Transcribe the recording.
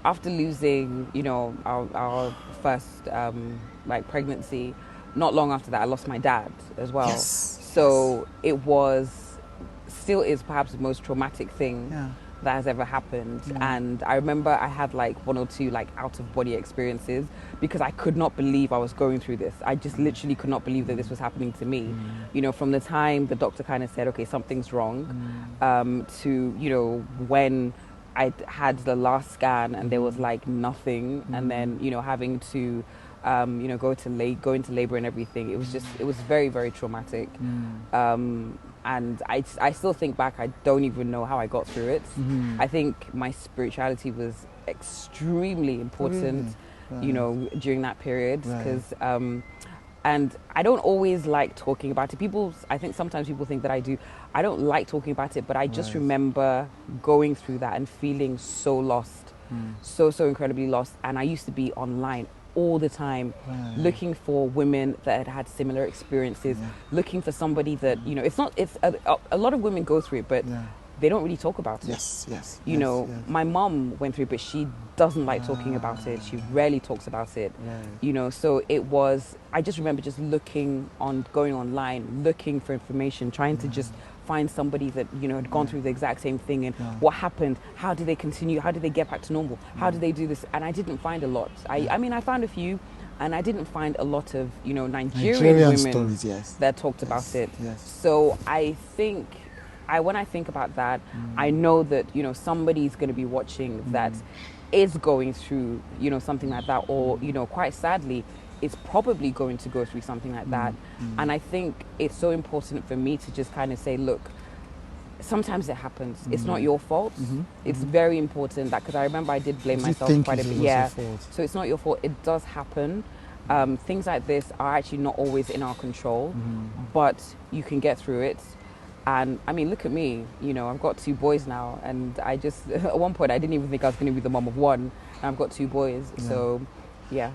after losing, our first like pregnancy, not long after that, I lost my dad as well. Yes. So it still is perhaps the most traumatic thing that has ever happened. And I remember I had like one or two like out of body experiences because I could not believe I was going through this. I just literally could not believe that this was happening to me. From the time the doctor kind of said, okay, something's wrong, to, when I had the last scan and there was like nothing, and then, having to, go into labor and everything. It was very, very traumatic. And I still think back, I don't even know how I got through it. I think my spirituality was extremely important, during that period. Because, and I don't always like talking about it. I think sometimes people think that I do. I don't like talking about it, but I just remember going through that and feeling so lost, so incredibly lost. And I used to be online all the time, looking for women that had had similar experiences, looking for somebody that, it's a lot of women go through it, but they don't really talk about it. My mom went through it, but she doesn't like talking about it. She rarely talks about it. So I just remember just going online, looking for information, trying to just find somebody that, had gone through the exact same thing, and what happened, how did they continue, how did they get back to normal, how did they do this? And I didn't find a lot. I mean, I found a few, and I didn't find a lot of, Nigerian women stories, that talked about it. So I think, when I think about that, I know that, somebody's going to be watching that is going through, something like that, or, quite sadly, is probably going to go through something like that. And I think it's so important for me to just kind of say, look, sometimes it happens. It's not your fault. It's very important that, because I remember I did blame myself quite a bit. So it's not your fault. It does happen. Things like this are actually not always in our control, but you can get through it. And I mean, look at me, I've got 2 boys now, and I just, at one point, I didn't even think I was going to be the mom of one, and I've got 2 boys, so, yeah.